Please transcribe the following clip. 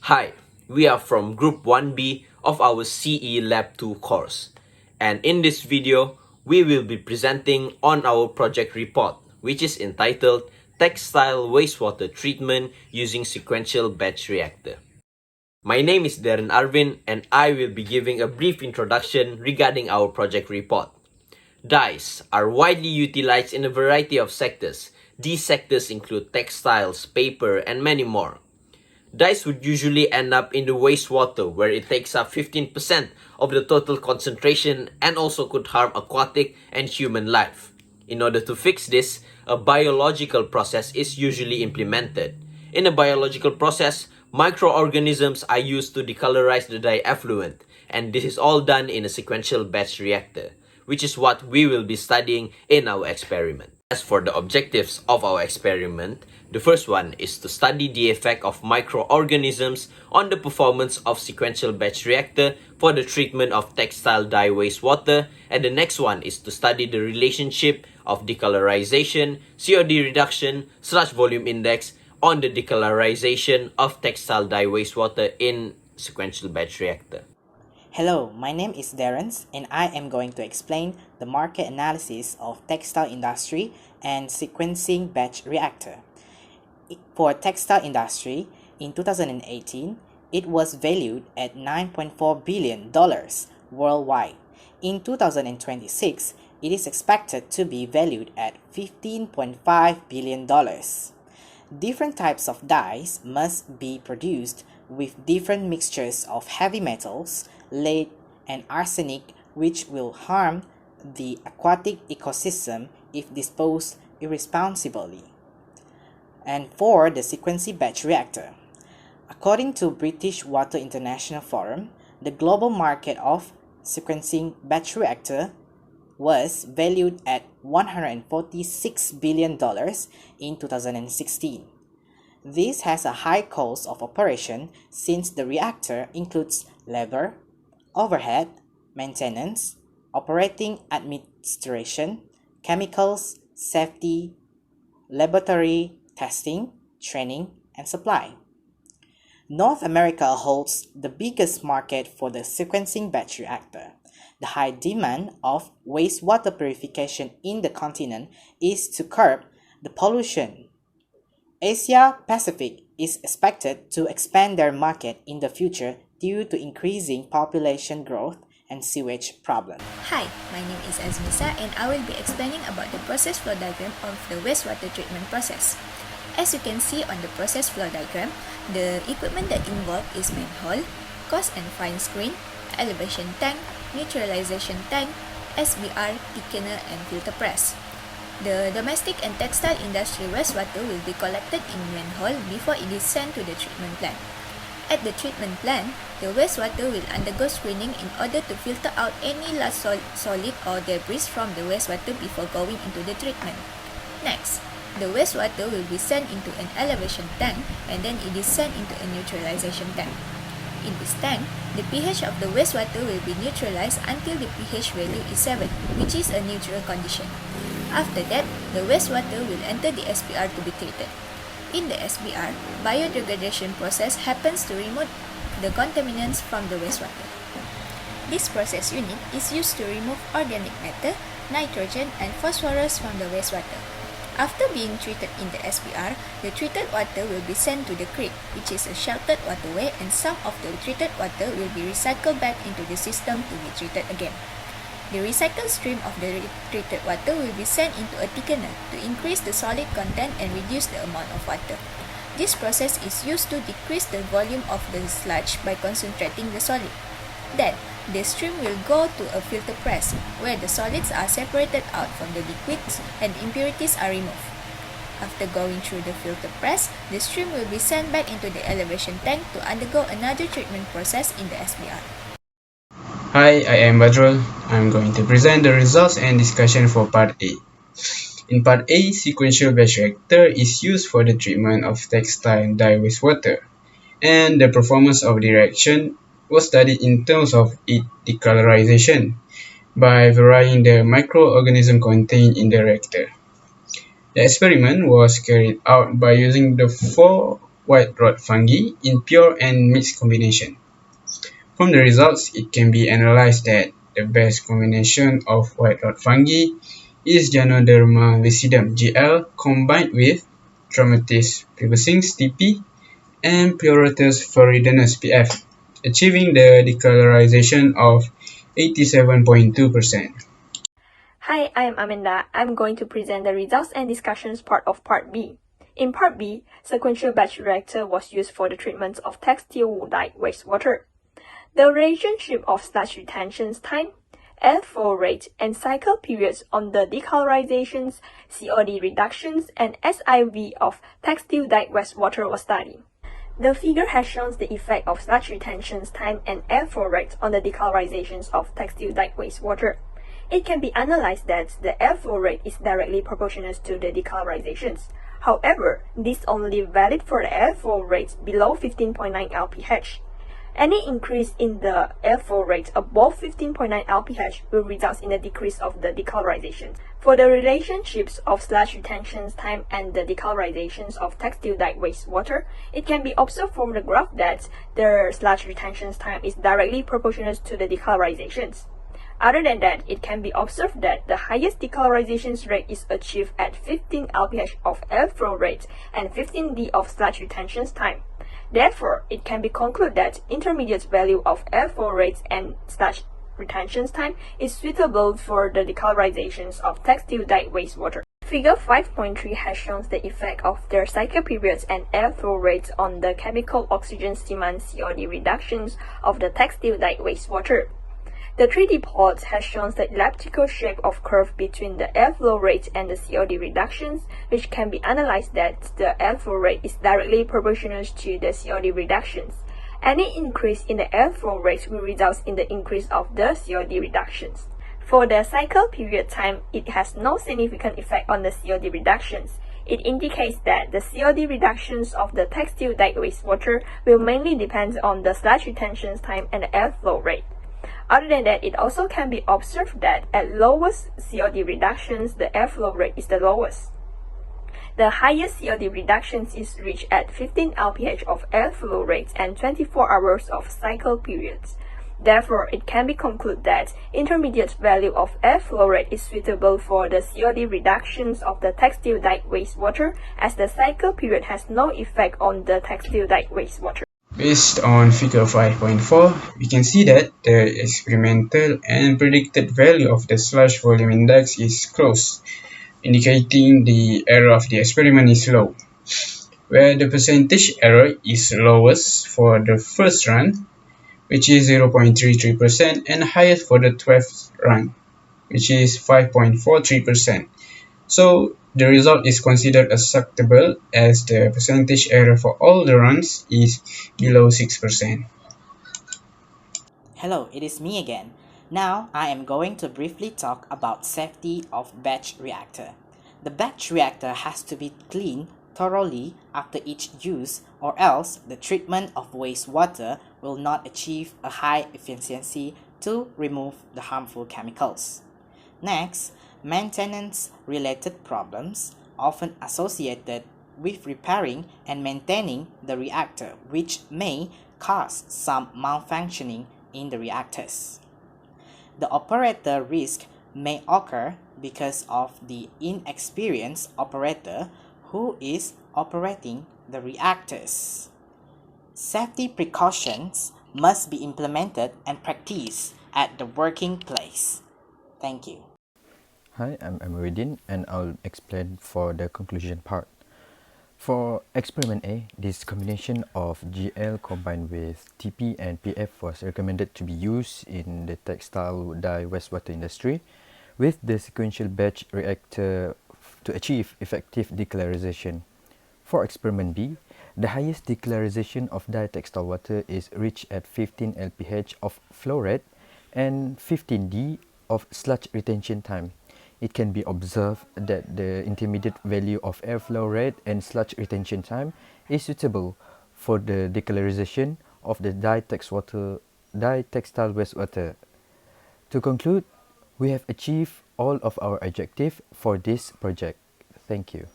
Hi, we are from Group 1B of our CE Lab 2 course. And in this video, we will be presenting on our project report, which is entitled Textile Wastewater Treatment Using Sequential Batch Reactor. My name is Darren Arvin and I will be giving a brief introduction regarding our project report. Dyes are widely utilized in a variety of sectors. These sectors include textiles, paper, and many more. Dyes would usually end up in the wastewater where it takes up 15% of the total concentration and also could harm aquatic and human life. In order to fix this, a biological process is usually implemented. In a biological process, microorganisms are used to decolorize the dye effluent, and this is all done in a sequential batch reactor, which is what we will be studying in our experiment. As for the objectives of our experiment, the first one is to study the effect of microorganisms on the performance of sequential batch reactor for the treatment of textile dye wastewater, and the next one is to study the relationship of decolorization, COD reduction, sludge volume index on the decolorization of textile dye wastewater in sequential batch reactor. Hello, my name is Darren and I am going to explain the market analysis of textile industry and sequencing batch reactor. For textile industry, in 2018, it was valued at $9.4 billion worldwide. In 2026, it is expected to be valued at $15.5 billion. Different types of dyes must be produced with different mixtures of heavy metals, lead, and arsenic, which will harm the aquatic ecosystem if disposed irresponsibly. And for the sequencing batch reactor, according to British Water International Forum, the global market of sequencing batch reactor was valued at $146 billion in 2016. This has a high cost of operation since the reactor includes labor, overhead, maintenance, operating administration, chemicals, safety, laboratory testing, training, and supply. North America holds the biggest market for the sequencing batch reactor. The high demand of wastewater purification in the continent is to curb the pollution. Asia Pacific is expected to expand their market in the future due to increasing population growth and sewage problem. Hi, my name is Azmisa and I will be explaining about the process flow diagram of the wastewater treatment process. As you can see on the process flow diagram, the equipment that involved is manhole, coarse and fine screen, elevation tank, neutralization tank, SBR, thickener, and filter press. The domestic and textile industry wastewater will be collected in manhole before it is sent to the treatment plant. At the treatment plant, the wastewater will undergo screening in order to filter out any last solid or debris from the wastewater before going into the treatment. Next, the wastewater will be sent into an elevation tank and then it is sent into a neutralization tank. In this tank, the pH of the wastewater will be neutralized until the pH value is 7, which is a neutral condition. After that, the wastewater will enter the SBR to be treated. In the SBR, biodegradation process happens to remove the contaminants from the wastewater. This process unit is used to remove organic matter, nitrogen, and phosphorus from the wastewater. After being treated in the SBR, the treated water will be sent to the creek, which is a sheltered waterway, and some of the treated water will be recycled back into the system to be treated again. The recycled stream of the treated water will be sent into a thickener to increase the solid content and reduce the amount of water. This process is used to decrease the volume of the sludge by concentrating the solid. Then, the stream will go to a filter press, where the solids are separated out from the liquids and impurities are removed. After going through the filter press, the stream will be sent back into the elevation tank to undergo another treatment process in the SBR. Hi, I am Badrul. I'm going to present the results and discussion for Part A. In Part A, sequential batch reactor is used for the treatment of textile dye wastewater, and the performance of the reaction was studied in terms of its decolorization by varying the microorganism contained in the reactor. The experiment was carried out by using the 4 white rod fungi in pure and mixed combination. From the results, it can be analyzed that the best combination of white rod fungi is Ganoderma lucidum GL combined with Dromatis pubescens TP and Pleurotus floridinus PF, achieving the decolorization of 87.2%. Hi, I'm Amanda. I'm going to present the results and discussions part of Part B. In Part B, sequential batch reactor was used for the treatment of textile dye wastewater. The relationship of sludge retention time, airflow rate, and cycle periods on the decolorizations, COD reductions, and SIV of textile dye wastewater was studied. The figure has shown the effect of sludge retention time and airflow rate on the decolorizations of textile dye wastewater. It can be analyzed that the airflow rate is directly proportional to the decolorizations. However, this is only valid for the airflow rates below 15.9 lph. Any increase in the airflow rate above 15.9 lph will result in a decrease of the decolorization. For the relationships of sludge retention time and the decolorizations of textile dye wastewater, it can be observed from the graph that the sludge retention time is directly proportional to the decolorizations. Other than that, it can be observed that the highest decolorization rate is achieved at 15 lph of airflow rate and 15 d of sludge retention time. Therefore, it can be concluded that intermediate value of airflow rates and sludge retention time is suitable for the decolorizations of textile dye wastewater. Figure 5.3 has shown the effect of their cycle periods and airflow rates on the chemical oxygen demand COD reductions of the textile dye wastewater. The 3D plot has shown the elliptical shape of curve between the airflow rate and the COD reductions, which can be analyzed that the airflow rate is directly proportional to the COD reductions. Any increase in the airflow rate will result in the increase of the COD reductions. For the cycle period time, it has no significant effect on the COD reductions. It indicates that the COD reductions of the textile dye wastewater will mainly depend on the sludge retention time and the airflow rate. Other than that, it also can be observed that at lowest COD reductions, the airflow rate is the lowest. The highest COD reductions is reached at 15 lph of airflow rates and 24 hours of cycle periods. Therefore, it can be concluded that intermediate value of airflow rate is suitable for the COD reductions of the textile dye wastewater, as the cycle period has no effect on the textile dye wastewater. Based on figure 5.4, we can see that the experimental and predicted value of the sludge volume index is close, indicating the error of the experiment is low, where the percentage error is lowest for the first run, which is 0.33%, and highest for the 12th run, which is 5.43%. So the result is considered acceptable as the percentage error for all the runs is below 6%. Hello, it is me again. Now, I am going to briefly talk about safety of batch reactor. The batch reactor has to be cleaned thoroughly after each use, or else the treatment of wastewater will not achieve a high efficiency to remove the harmful chemicals. Next, maintenance-related problems often associated with repairing and maintaining the reactor, which may cause some malfunctioning in the reactors. The operator risk may occur because of the inexperienced operator who is operating the reactors. Safety precautions must be implemented and practiced at the working place. Thank you. Hi, I'm Emiruddin and I'll explain for the conclusion part. For experiment A, this combination of GL combined with TP and PF was recommended to be used in the textile dye wastewater industry with the sequential batch reactor to achieve effective decolorization. For experiment B, the highest decolorization of dye textile water is reached at 15 lph of flow rate and 15 d of sludge retention time. It can be observed that the intermediate value of airflow rate and sludge retention time is suitable for the decolorization of the dye textile wastewater. To conclude, we have achieved all of our objectives for this project. Thank you.